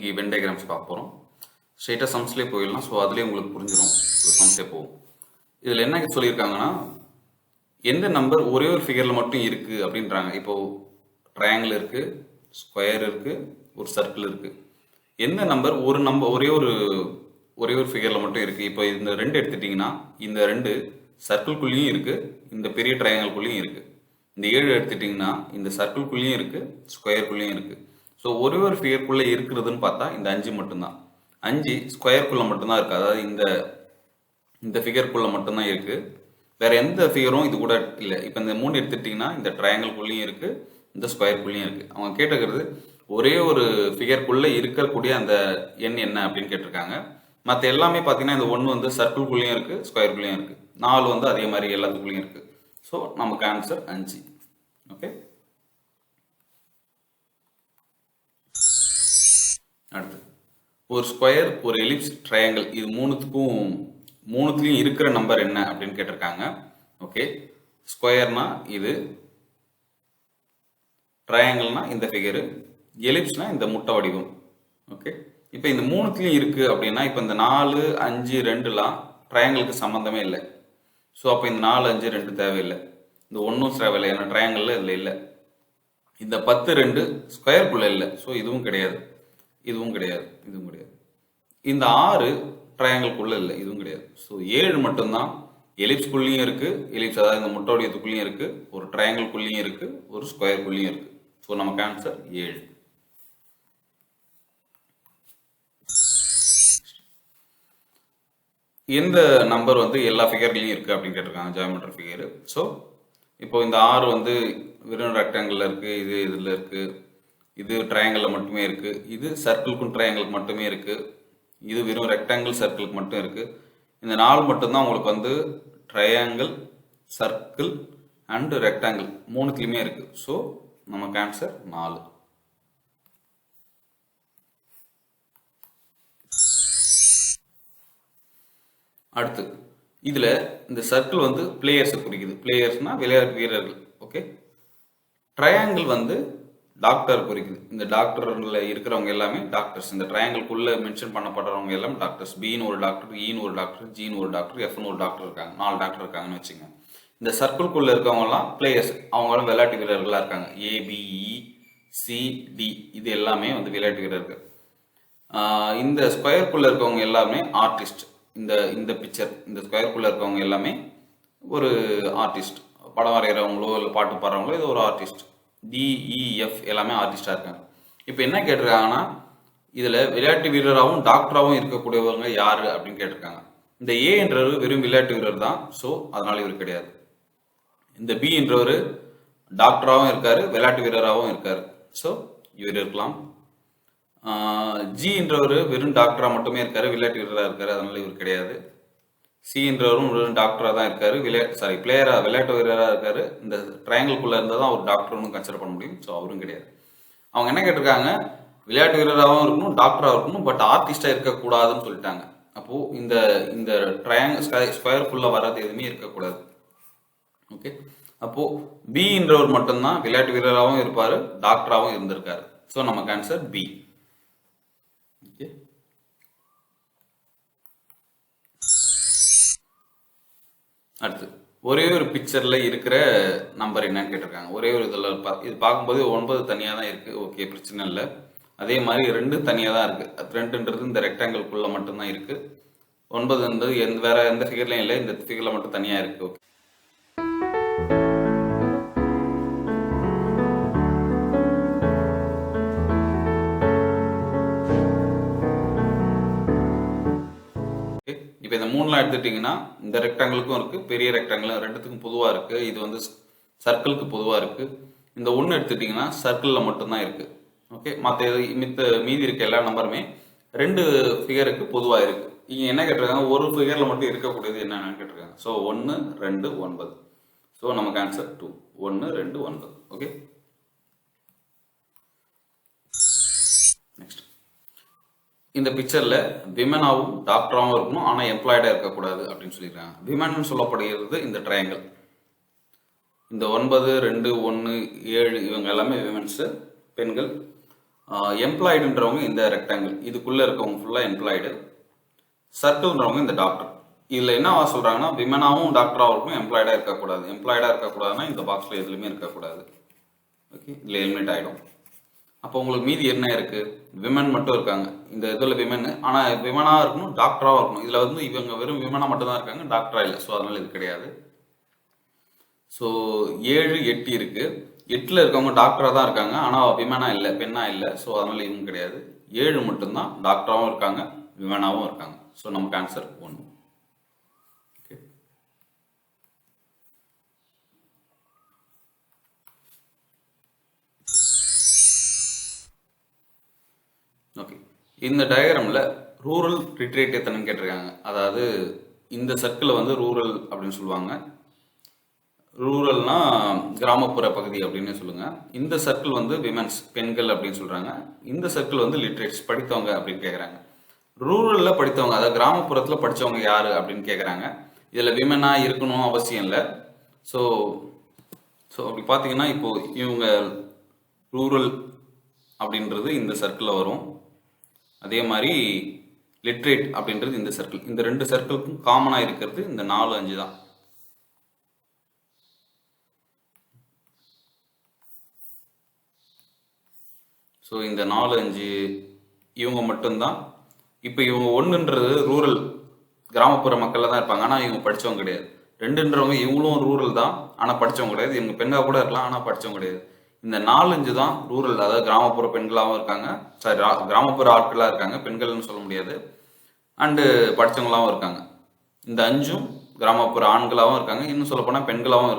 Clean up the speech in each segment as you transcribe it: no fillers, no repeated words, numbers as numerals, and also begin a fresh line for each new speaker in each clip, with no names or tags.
இன்னைக்கு when diagrams பார்க்க போகிறோம். ஸ்ட்ரெயிட்டாக சம்ஸ்லேயே போயிடலாம். ஸோ அதுலேயே உங்களுக்கு புரிஞ்சிடும். சம்ஸ்லேயே போகும். இதில் என்ன சொல்லியிருக்காங்கன்னா, எந்த நம்பர் ஒரே ஒரு ஃபிகரில் மட்டும் இருக்குது அப்படின்றாங்க. இப்போது ட்ரையாங்கிள் இருக்குது, ஸ்கொயர் இருக்குது, ஒரு சர்க்கிள் இருக்குது. எந்த நம்பர் ஒரே ஒரு ஃபிகரில் மட்டும் இருக்குது. இப்போ இந்த ரெண்டு எடுத்துட்டிங்கன்னா, இந்த ரெண்டு சர்க்கிள்குள்ளேயும் இருக்குது, இந்த பெரிய ட்ரையாங்கிள்குள்ளேயும் இருக்குது. இந்த 7 எடுத்துட்டிங்கன்னா இந்த சர்க்கிள்குள்ளேயும் இருக்குது, ஸ்கொயருக்குள்ளேயும் இருக்குது. ஸோ ஒரு ஃபிகருக்குள்ளே இருக்கிறதுன்னு பார்த்தா இந்த 5 மட்டும்தான். 5 ஸ்கொயருக்குள்ளே மட்டும்தான் இருக்குது. அதாவது இந்த ஃபிகருக்குள்ளே மட்டும்தான் இருக்குது. வேறு எந்த ஃபிகரும் இது கூட இல்லை. இப்போ இந்த 3 எடுத்துட்டிங்கன்னா இந்த ட்ரையாங்கிள்குள்ளேயும் இருக்குது, இந்த ஸ்கொயருக்குள்ளேயும் இருக்குது. அவங்க கேட்டுக்கிறது ஒரே ஒரு ஃபிகருக்குள்ளே இருக்கக்கூடிய அந்த எண் என்ன அப்படின்னு கேட்டிருக்காங்க. மற்ற எல்லாமே பார்த்தீங்கன்னா இந்த 1 வந்து சர்க்கிள்குள்ளேயும் இருக்குது, ஸ்கொயருக்குள்ளேயும் இருக்குது. 4 வந்து அதே மாதிரி எல்லாத்துக்குள்ளேயும் இருக்குது. ஸோ நமக்கு ஆன்சர் 5. ஓகே, அடுத்து ஒரு ஸ்கொயர், ஒரு எலிப்ஸ், ட்ரையாங்கிள் இது மூணுத்துலையும் இருக்கிற நம்பர் என்ன அப்படின்னு கேட்டிருக்காங்க. ஓகே, ஸ்கொயர்னா இது, ட்ரையாங்கிள்னா இந்த ஃபிகரு, எலிப்ஸ்னா இந்த முட்டை வடிவம். ஓகே, இப்போ இந்த மூணுத்துலையும் இருக்கு அப்படின்னா இப்போ இந்த 4, 5, 2லாம் ட்ரையாங்கிளுக்கு சம்மந்தமே இல்லை. ஸோ அப்போ இந்த 4, 5, 2 தேவையில்லை. இந்த 1 தேவையில்லை, ஏன்னா ட்ரையாங்கிளில் இதில் இல்லை. இந்த 10, 2 ஸ்கொயருக்குள்ளே இல்லை. ஸோ இதுவும் கிடையாது, இதுவும் கிடையாது, இதுவும் கிடையாது. இந்த 6 ட்ரையாங்கிள்குள்ளே இல்லை, இதுவும் கிடையாது. ஸோ 7 மட்டும்தான் எலிப்ஸ்குள்ளேயும் இருக்குது, எலிப்ஸ் அதாவது இந்த முட்டை வடிவத்துக்குள்ளேயும் இருக்குது, ஒரு ட்ரையாங்கிள்குள்ளேயும் இருக்குது, ஒரு ஸ்கொயருக்குள்ளேயும் இருக்குது. ஸோ நமக்கு ஆன்சர் 7. எந்த நம்பர் வந்து எல்லா ஃபிகர்லையும் இருக்குது அப்படின்னு கேட்டிருக்காங்க, ஜியோமெட்ரி ஃபிகர். ஸோ இப்போ இந்த 6 வந்து வெறும் ரெக்டாங்கிளில் இருக்குது, இது இதில் இருக்குது, இது ட்ரையாங்கிளில் மட்டுமே இருக்குது, இது சர்க்கிள்க்கும் ட்ரையாங்கிளுக்கு மட்டுமே இருக்குது, இது வெறும் ரெக்டாங்கிள் சர்க்கிளுக்கு மட்டும் இருக்குது. இந்த 4 மட்டும்தான் உங்களுக்கு வந்து ட்ரையாங்கிள், சர்க்கிள் அண்டு ரெக்டாங்கிள் மூணுத்துலையுமே இருக்குது. ஸோ நமக்கு ஆன்சர் 4. அடுத்து இதில் இந்த சர்க்கிள் வந்து பிளேயர்ஸை குறிக்குது. பிளேயர்ஸ்னா விளையாட்டு வீரர்கள். ஓகே, ட்ரையாங்கிள் வந்து டாக்டர் குறிக்குது. இந்த டாக்டரில் இருக்கிறவங்க எல்லாமே டாக்டர்ஸ். இந்த ட்ரையாங்கிள்குள்ளே மென்ஷன் பண்ணப்படுறவங்க எல்லாம் டாக்டர்ஸ். பின்னு ஒரு டாக்டர், ஈன்னு ஒரு டாக்டர், ஜின்னு ஒரு டாக்டர், எஃப்னு ஒரு டாக்டர் இருக்காங்க. 4 டாக்டர் இருக்காங்கன்னு வச்சுங்க. இந்த சர்க்கிள்குள்ளே இருக்கவங்கலாம் பிளேயர்ஸ், அவங்களும் விளையாட்டு வீரர்களாக இருக்காங்க. ஏபிஇ சிடி இது எல்லாமே வந்து விளையாட்டு வீரர்கள். இந்த ஸ்கொயருக்குள்ளே இருக்கவங்க எல்லாமே ஆர்டிஸ்ட். இந்த பிக்சர், இந்த ஸ்கொயருக்குள்ளே இருக்கவங்க எல்லாமே ஒரு ஆர்டிஸ்ட். படம் வரைகிறவங்களோ இல்லை பாட்டு பாடுறவங்களோ இது ஒரு ஆர்டிஸ்ட். டிஇஎஃப் எல்லாமே ஆர்டிஸ்டாக இருக்காங்க. இப்போ என்ன கேட்டிருக்காங்கன்னா, இதில் விளையாட்டு வீரராகவும் டாக்டராகவும் இருக்கக்கூடியவங்க யார் அப்படின்னு கேட்டிருக்காங்க. இந்த ஏ என்றவர் வெறும் விளையாட்டு வீரர் தான். ஸோ அதனால இவர் கிடையாது. இந்த பி என்றவர் டாக்டராகவும் இருக்காரு, விளையாட்டு வீரராகவும் இருக்காரு. ஸோ இவர் இருக்கலாம். ஜி என்றவர் வெறும் டாக்டராக மட்டுமே இருக்காரு, விளையாட்டு வீரராக இருக்காரு, அதனால இவர் கிடையாது. சி என்றவரும் வெறும் டாக்டராக தான் இருக்காரு, விளையாட்டு வீரராக இருக்காரு. இந்த ட்ரையாங்கிள்குள்ளே இருந்தால் தான் அவர் டாக்டர்னு கன்சிடர் பண்ண முடியும். ஸோ அவரும் கிடையாது. அவங்க என்ன கேட்டிருக்காங்க, விளையாட்டு வீரராகவும் இருக்கணும், டாக்டராக இருக்கணும், பட் ஆர்டிஸ்டாக இருக்கக்கூடாதுன்னு சொல்லிட்டாங்க. அப்போது இந்த ஸ்கொயருக்குள்ளே வர்றது எதுவுமே இருக்கக்கூடாது. ஓகே, அப்போது பி என்றவர் மட்டும்தான் விளையாட்டு வீரராகவும் இருப்பார், டாக்டராகவும் இருந்திருக்காரு. ஸோ நமக்கு ஆன்சர் பி. அடுத்து ஒரே ஒரு பிக்சர்ல இருக்கிற நம்பர் என்னன்னு கேட்டிருக்காங்க. ஒரே ஒரு இதில் இது பார்க்கும்போது 9 தனியாக தான் இருக்கு. ஓகே, பிரச்சனை இல்லை. அதே மாதிரி 2 தனியாக தான் இருக்கு. 2ன்றது இந்த ரெக்டாங்கிள்குள்ள மட்டும்தான் இருக்கு. 9ன்றது வேற எந்த ஃபிகர்லையும் இல்லை, இந்த ஃபிகர்ல மட்டும் தனியாக இருக்கு. ஓகே, இப்போ இந்த 3லாம் எடுத்துட்டிங்கன்னா இந்த ரெக்டாங்கிளுக்கும் இருக்குது, பெரிய ரெக்டாங்கிளும், ரெண்டுத்துக்கும் பொதுவாக இருக்குது. இது வந்து சர்க்கிளுக்கு பொதுவாக இருக்குது. இந்த 1 எடுத்துட்டிங்கன்னா சர்க்கிளில் மட்டும்தான் இருக்குது. ஓகே, மீதி இருக்க எல்லா நம்பருமே 2 ஃபிகருக்கு பொதுவாக இருக்குது. இங்கே என்ன கேட்டிருக்காங்க, ஒரு ஃபிகரில் மட்டும் இருக்கக்கூடியது என்னென்னு கேட்டிருக்காங்க. ஸோ 1, 2, 9. ஸோ நமக்கு ஆன்சர் 2. 1, 2, 9. ஓகே, நெக்ஸ்ட் இந்த பிக்சர்ல விமனாவும் டாக்டராகவும் இருக்கணும், ஆனால் எம்ப்ளாய்டாக இருக்கக்கூடாது அப்படின்னு சொல்லியிருக்காங்க. விமன் சொல்லப்படுகிறது இந்த ட்ரையாங்கிள். இந்த 9, 2, 1, 7 இவங்க எல்லாமே விமன்ஸு, பெண்கள். எம்ப்ளாய்டுன்றவங்க இந்த ரெக்டாங்கிள் இதுக்குள்ள இருக்கவங்க ஃபுல்லா எம்ப்ளாய்டு. சர்க்கிள்ன்றவங்க இந்த டாக்டர். இதுல என்ன சொல்றாங்கன்னா விமனாவும் டாக்டராகவும் இருக்கும், எம்ப்ளாய்டா இருக்கக்கூடாது. எம்ப்ளாய்டா இருக்கக்கூடாதுன்னா இந்த பாக்ஸ்ல எதுலையுமே இருக்கக்கூடாது. ஓகே, இதுல எலிமினேட் ஆயிடும். அப்போ உங்களுக்கு மீதி என்ன இருக்கு? விமன் மட்டும் இருக்காங்க இந்த இதுல விமன். ஆனா விமனா இருக்கணும், டாக்டராகவும் இருக்கணும். இதுல வந்து இவங்க வெறும் விமனா மட்டும் தான் இருக்காங்க, டாக்டரா இல்லை. ஸோ அதனால இது கிடையாது. ஸோ 7, 8 இருக்கு. 8ல் இருக்கவங்க டாக்டரா தான் இருக்காங்க, ஆனா விமனா இல்லை, பெண்ணா இல்லை. ஸோ அதனால இவங்க கிடையாது. 7 மட்டும்தான் டாக்டராகவும் இருக்காங்க, விமனாவும் இருக்காங்க. ஸோ நமக்கு ஆன்சர் 1. Okay, okay. இந்த டயக்ராம்ல ரூரல் லிட்ரேட் எத்தனைன்னு கேட்டிருக்காங்க. அதாவது இந்த சர்க்கிளை வந்து ரூரல் அப்படின்னு சொல்லுவாங்க. ரூரல்னா கிராமப்புற பகுதி அப்படின்னு சொல்லுங்க. இந்த சர்க்கிள் வந்து விமென்ஸ், பெண்கள் அப்படின்னு சொல்றாங்க. இந்த சர்க்கிள் வந்து லிட்ரேட்ஸ், படித்தவங்க அப்படின்னு கேட்குறாங்க. ரூரல்ல படித்தவங்க, அதாவது கிராமப்புறத்துல படித்தவங்க யாரு அப்படின்னு கேட்குறாங்க. இதில் விமனா இருக்கணும் அவசியம் இல்லை. ஸோ அப்படி பார்த்தீங்கன்னா இப்போ இவங்க ரூரல் அப்படின்றது இந்த சர்க்கிளில் வரும். அதே மாதிரி லிட்ரேட் அப்படின்றது இந்த சர்க்கிள். இந்த 2 சர்க்கிளுக்கும் காமனாக இருக்கிறது இந்த 4, 5 தான். ஸோ இந்த 4, 5 இவங்க மட்டும்தான். இப்போ இவங்க 1ன்றது ரூரல் கிராமப்புற மக்களில் தான் இருப்பாங்க, ஆனால் இவங்க படித்தவங்க கிடையாது. 2ன்றவங்க இவங்களும் ரூரல் தான், ஆனால் படித்தவங்க கிடையாது. இவங்க பெண்ணாக கூட இருக்கலாம், ஆனால் படித்தவங்க கிடையாது. இந்த 4, 5 தான் ரூரல், அதாவது கிராமப்புற பெண்களாகவும் இருக்காங்க, சாரி கிராமப்புற ஆட்களாக இருக்காங்க, பெண்கள்னு சொல்ல முடியாது, அண்டு படித்தவங்களாகவும் இருக்காங்க. இந்த 5ம் கிராமப்புற ஆண்களாகவும் இருக்காங்க, இன்னும் சொல்லப்போனால் பெண்களாகவும்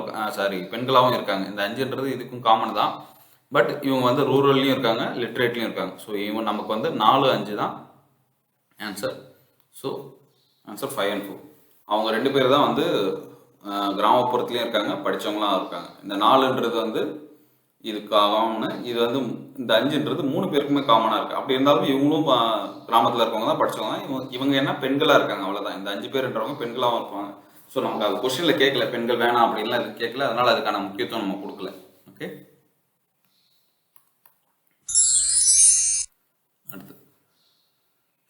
பெண்களாகவும் இருக்காங்க. இந்த 5ன்றது இதுக்கும் காமன் தான். பட் இவங்க வந்து ரூரல்லையும் இருக்காங்க, லிட்ரேட்லையும் இருக்காங்க. ஸோ இவங்க நமக்கு வந்து 4, 5 தான் ஆன்சர். So answer 5 and 4. அவங்க 2 பேர் தான் வந்து கிராமப்புறத்துலேயும் இருக்காங்க, படித்தவங்களாம் இருக்காங்க. இந்த 4ன்றது வந்து இது காமனு, இது வந்து இந்த 5ன்றது 3 பேருக்குமே காமனாக இருக்குது. அப்படி இருந்தாலும் இவங்களும் கிராமத்தில் இருக்கவங்க தான், படித்தவங்க தான். இவங்க என்ன பெண்களாக இருக்காங்க, அவ்வளோதான். இந்த 5 பேருன்றவங்க பெண்களாகவும் இருப்பாங்க. ஸோ நமக்கு அது கொஸ்டினில் கேட்கல, பெண்கள் வேணாம் அப்படின்லாம் இது கேட்கல, அதனால் அதுக்கான முக்கியத்துவம் நம்ம கொடுக்கல. ஓகே, அடுத்து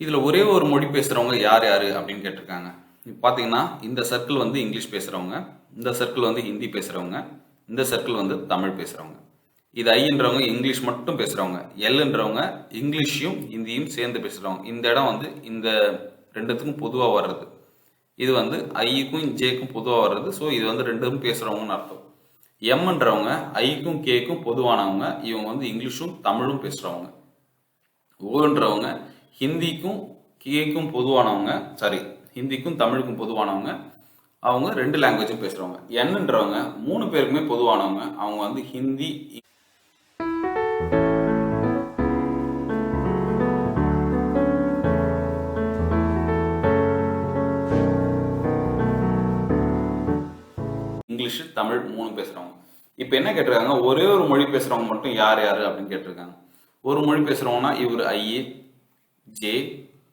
இதில் ஒரே ஒரு மொழி பேசுகிறவங்க யார் யார் அப்படின்னு கேட்டிருக்காங்க. பார்த்தீங்கன்னா இந்த சர்க்கிள் வந்து இங்கிலீஷ் பேசுகிறவங்க, இந்த சர்க்கிள் வந்து ஹிந்தி பேசுகிறவங்க, இந்த சர்க்கிள் வந்து தமிழ் பேசுகிறவங்க. இது ஐன்றவங்க இங்கிலீஷ் மட்டும் பேசுகிறவங்க, எல்ன்றவங்க இங்கிலீஷையும் ஹிந்தியும் சேர்ந்து பேசுகிறவங்க. இந்த இடம் வந்து இந்த 2த்துக்கும் பொதுவாக வர்றது. இது வந்து ஐக்கும் ஜேக்கும் பொதுவாக வர்றது. ஸோ இது வந்து 2ம் பேசுகிறவங்கன்னு அர்த்தம். எம்ன்றவங்க ஐக்கும் கேக்கும் பொதுவானவங்க, இவங்க வந்து இங்கிலீஷும் தமிழும் பேசுகிறவங்க. ஓன்றவங்க ஹிந்திக்கும் கேக்கும் பொதுவானவங்க, ஹிந்திக்கும் தமிழுக்கும் பொதுவானவங்க, அவங்க 2 லாங்குவேஜும் பேசுகிறவங்க. என்னன்றவங்க 3 பேருக்குமே பொதுவானவங்க, அவங்க வந்து ஹிந்தி, இங்கிலீஷ், தமிழ் 3 பேசுகிறவங்க. இப்போ என்ன கேட்டிருக்காங்க, ஒரே ஒரு மொழி பேசுகிறவங்க மட்டும் யார் யார் அப்படின்னு கேட்டிருக்காங்க. ஒரு மொழி பேசுகிறவங்கன்னா இவர் ஐ, ஜே,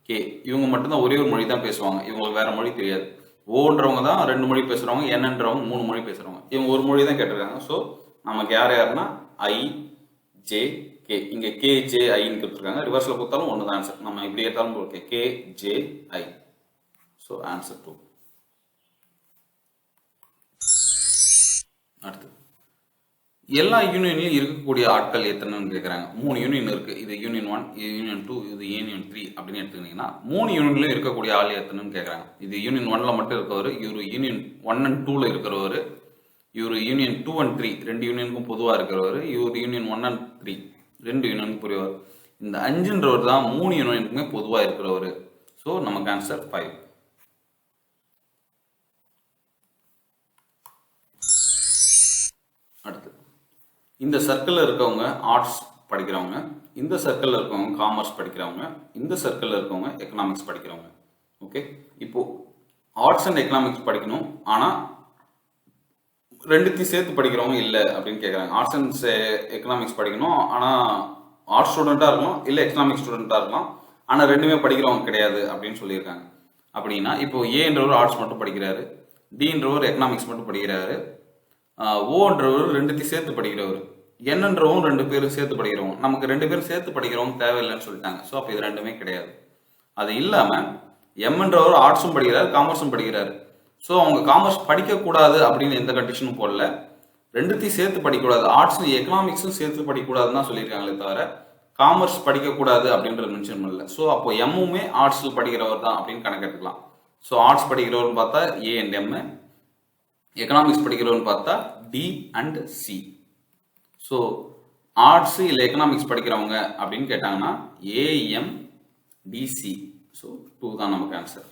கே, இவங்க மட்டும்தான் ஒரே ஒரு மொழி தான் பேசுவாங்க, இவங்களுக்கு வேற மொழி தெரியாது. ஓன்றவங்க தான் 2 மொழி பேசுகிறவங்க, என்னன்றவங்க 3 மொழி பேசுகிறவங்க. இவங்க ஒரு மொழி தான் கேட்டிருக்காங்க. ஸோ நமக்கு யாருன்னா ஐ, ஜே, கே. இங்கே கே, ஜே, ஐன்னு கொடுத்துருக்காங்க. ரிவர்ஸில் கொடுத்தாலும் ஒன்று தான் ஆன்சர். நம்ம இப்படி ஏற்றாலும் okay, K, J, I. So answer 2. அடுத்து எல்லா யூனியன்லையும் இருக்கக்கூடிய ஆட்கள் எத்தனைன்னு கேட்குறாங்க. 3 யூனியன் இருக்கு. இது யூனியன் 1, இது யூனியன் 2, இது யூனியன் 3 அப்படின்னு எடுத்துக்கிட்டீங்கன்னா 3 யூனியன்லையும் இருக்கக்கூடிய ஆள் எத்தனைன்னு கேட்குறாங்க. இது யூனியன் 1ல மட்டும் இருக்கவர், இவர் யூனியன் 1 and 2ல இருக்கிறவர், இவர் யூனியன் 2 and 3 2 யூனியனுக்கும் பொதுவாக இருக்கிறவர், இவர் யூனியன் 1 and 3 2 யூனியனுக்கும் புரியவர். இந்த 5ன்றவர் தான் 3 யூனியனுக்குமே பொதுவாக இருக்கிறவர். ஸோ நமக்கு ஆன்சர் 5. அடுத்து இந்த சர்க்கிளில் இருக்கவங்க ஆர்ட்ஸ் படிக்கிறவங்க, இந்த சர்க்கிளில் இருக்கவங்க காமர்ஸ் படிக்கிறவங்க, இந்த சர்க்கிளில் இருக்கவங்க எக்கனாமிக்ஸ் படிக்கிறவங்க. ஓகே, இப்போ ஆர்ட்ஸ் அண்ட் எக்கனாமிக்ஸ் படிக்கணும், ஆனால் 2த்தையும் சேர்த்து படிக்கிறவங்க இல்லை அப்படின்னு கேட்குறாங்க. ஆர்ட்ஸ் அண்ட் எக்கனாமிக்ஸ் படிக்கணும், ஆனால் ஆர்ட்ஸ் ஸ்டூடெண்ட்டாக இருக்கலாம், இல்லை எக்கனாமிக்ஸ் ஸ்டூடெண்ட்டாக இருக்கலாம், ஆனால் 2மே படிக்கிறவங்க கிடையாது அப்படின்னு சொல்லியிருக்காங்க. அப்படின்னா இப்போ ஏன்றவர் ஆர்ட்ஸ் மட்டும் படிக்கிறாரு, டின்றவர் எக்கனாமிக்ஸ் மட்டும் படிக்கிறாரு, ஓன்றவர் 2த்தையும் சேர்த்து படிக்கிறவர். என்னன்றவும் 2 பேரும் சேர்த்து படிக்கிறவங்க. நமக்கு 2 பேரும் சேர்த்து படிக்கிறவங்க தேவையில்லைன்னு சொல்லிட்டாங்க. ஸோ அப்போ இது ரெண்டுமே கிடையாது. அது இல்லாம எம்ன்றவர் ஆர்ட்ஸும் படிக்கிறாரு, காமர்ஸும் படிக்கிறாரு. ஸோ அவங்க காமர்ஸ் படிக்கக்கூடாது அப்படின்னு எந்த கண்டிஷனும் போடல. ரெண்டுத்தையும் சேர்த்து படிக்கக்கூடாது, ஆர்ட்ஸும் எக்கனாமிக்ஸும் சேர்த்து படிக்கக்கூடாதுன்னு தான் சொல்லியிருக்காங்களே தவிர காமர்ஸ் படிக்கக்கூடாது அப்படின்றது மென்ஷன் பண்ணல. ஸோ அப்போ எம்முமே ஆர்ட்ஸில் படிக்கிறவர் தான் அப்படின்னு கணக்கெடுக்கலாம். ஸோ ஆர்ட்ஸ் படிக்கிறவர்னு பார்த்தா ஏ அண்ட் எம், எக்கனாமிக்ஸ் படிக்கிறவர்னு பார்த்தா D and C. So arts இல்லை எக்கனாமிக்ஸ் படிக்கிறவங்க அப்படின்னு கேட்டாங்கன்னா ஏஎம் டிசி. ஸோ 2 தான் நமக்கு ஆன்சர்.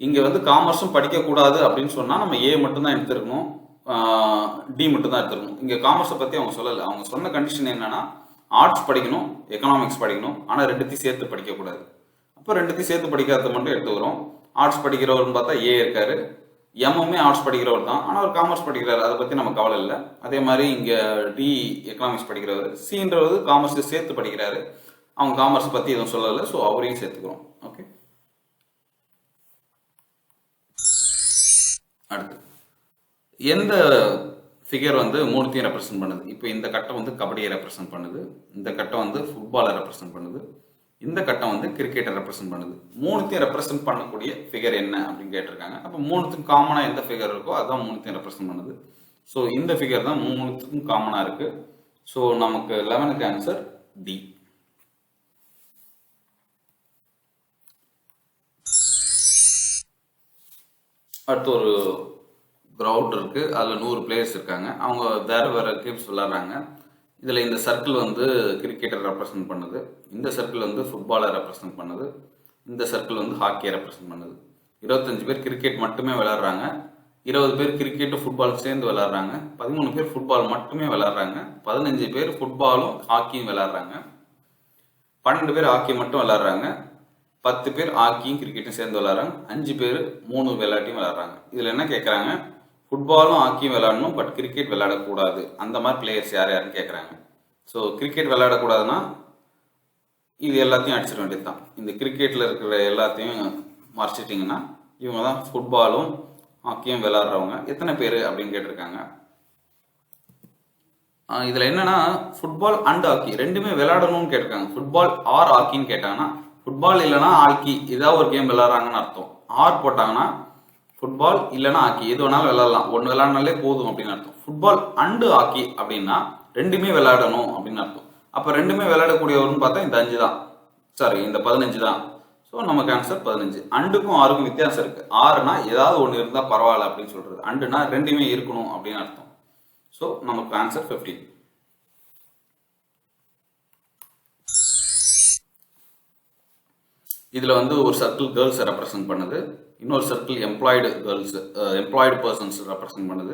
இங்கே வந்து காமர்ஸும் படிக்கக்கூடாது அப்படின்னு சொன்னால் நம்ம ஏ மட்டும்தான் எடுத்துருக்கணும், டி மட்டும்தான் எடுத்துருக்கணும். இங்கே காமர்ஸை பற்றி அவங்க சொல்லலை. அவங்க சொன்ன கண்டிஷன் என்னன்னா ஆர்ட்ஸ் படிக்கணும், எக்கனாமிக்ஸ் படிக்கணும், ஆனால் ரெண்டுத்தையும் சேர்த்து படிக்கக்கூடாது. அப்போ ரெண்டுத்தையும் சேர்த்து படிக்காத மட்டும் எடுத்துக்கிறோம். ஆர்ட்ஸ் படிக்கிறவர்னு பார்த்தா ஏ இருக்காரு, எம்முமே ஆர்ட்ஸ் படிக்கிறவர் தான், ஆனால் அவர் காமர்ஸ் படிக்கிறாரு, அதை பற்றி நம்ம கவலை இல்லை. அதே மாதிரி இங்கே டி எக்கனாமிக்ஸ் படிக்கிறவர், சின்றது காமர்ஸ் சேர்த்து படிக்கிறாரு, அவங்க காமர்ஸ் பற்றி எதுவும் சொல்லலை. ஸோ அவரையும் சேர்த்துக்கிறோம். ஓகே, அடுத்து எந்த ஃபிகர் வந்து மூணுத்தையும் ரெப்ரசென்ட் பண்ணுது? இப்போ இந்த கட்டம் வந்து கபடியை ரெப்ரசென்ட் பண்ணுது, இந்த கட்டம் வந்து ஃபுட்பாலை ரெப்ரசென்ட் பண்ணுது, இந்த கட்டம் வந்து கிரிக்கெட்டை ரெப்ரசென்ட் பண்ணுது. மூணுத்தையும் ரெப்ரசென்ட் பண்ணக்கூடிய ஃபிகர் என்ன அப்படின்னு கேட்டிருக்காங்க. அப்போ மூணுத்துக்கும் காமனாக எந்த ஃபிகர் இருக்கோ அதுதான் மூணுத்தையும் ரெப்ரசென்ட் பண்ணுது. ஸோ இந்த ஃபிகர் தான் மூணுத்துக்கும் காமனாக இருக்கு. ஸோ நமக்கு 11க்கு ஆன்சர் டி. அடுத்து ஒரு கிரவுண்ட் இருக்கு, அதில் 100 பிளேயர்ஸ் இருக்காங்க. அவங்க வேற வேற கேம்ஸ் விளையாடுறாங்க. இதில் இந்த சர்க்கிள் வந்து கிரிக்கெட்டை ரெப்ரசென்ட் பண்ணுது, இந்த சர்க்கிள் வந்து ஃபுட்பாலை ரெப்ரசென்ட் பண்ணுது, இந்த சர்க்கிள் வந்து ஹாக்கியை ரெப்ரசென்ட் பண்ணுது. 25 பேர் கிரிக்கெட் மட்டுமே விளையாடுறாங்க, 20 பேர் கிரிக்கெட்டு ஃபுட்பால் சேர்ந்து விளையாடுறாங்க, 13 பேர் ஃபுட்பால் மட்டுமே விளையாடுறாங்க, 15 பேர் ஃபுட்பாலும் ஹாக்கியும் விளையாடுறாங்க, 12 பேர் ஹாக்கி மட்டும் விளையாடுறாங்க, 10 பேர் ஹாக்கியும் கிரிக்கெட்டும் சேர்ந்து விளையாடுறாங்க, 5 பேர் 3 விளையாட்டையும் விளையாடுறாங்க. இதில் என்ன கேட்குறாங்க? ஃபுட்பாலும் ஹாக்கியும் விளையாடணும், பட் கிரிக்கெட் விளையாடக்கூடாது. அந்த மாதிரி பிளேயர்ஸ் யார் யாருன்னு கேட்குறாங்க. ஸோ கிரிக்கெட் விளையாடக்கூடாதுன்னா இது எல்லாத்தையும் அடிச்சிட வேண்டியது தான். இந்த கிரிக்கெட்டில் இருக்கிற எல்லாத்தையும் மறைச்சிட்டிங்கன்னா இவங்க தான் ஃபுட்பாலும் ஹாக்கியும் விளையாடுறவங்க. எத்தனை பேர் அப்படின்னு கேட்டிருக்காங்க. இதில் என்னன்னா ஃபுட்பால் அண்ட் ஹாக்கி ரெண்டுமே விளையாடணும்னு கேட்டிருக்காங்க. ஃபுட்பால் ஆர் ஹாக்கின்னு கேட்டாங்கன்னா ஃபுட்பால் இல்லைனா ஹாக்கி ஏதாவது ஒரு கேம் விளையாடுறாங்கன்னு அர்த்தம். ஆர் போட்டாங்கன்னா ஃபுட்பால் இல்லைனா ஹாக்கி எது வேணாலும் விளையாடலாம், ஒன்று விளையாடினாலே போதும் அப்படின்னு அர்த்தம். ஃபுட்பால் அண்டு ஹாக்கி அப்படின்னா ரெண்டுமே விளையாடணும் அப்படின்னு அர்த்தம். அப்போ ரெண்டுமே விளையாடக்கூடியவர்னு பார்த்தா இந்த 5 தான், சாரி இந்த 15 தான். ஸோ நமக்கு ஆன்சர் 15. அண்டுக்கும் ஆருக்கும் வித்தியாசம் இருக்கு. ஆறுனா ஏதாவது ஒன்று இருந்தால் பரவாயில்ல அப்படின்னு சொல்றது, அண்டுனா ரெண்டுமே இருக்கணும் அப்படின்னு அர்த்தம். ஸோ நமக்கு ஆன்சர் 15. இதில் வந்து ஒரு சர்க்கிள் கேர்ள்ஸை ரெப்ரசென்ட் பண்ணுது, இன்னொரு circle employed girls employed persons represent பண்ணுது.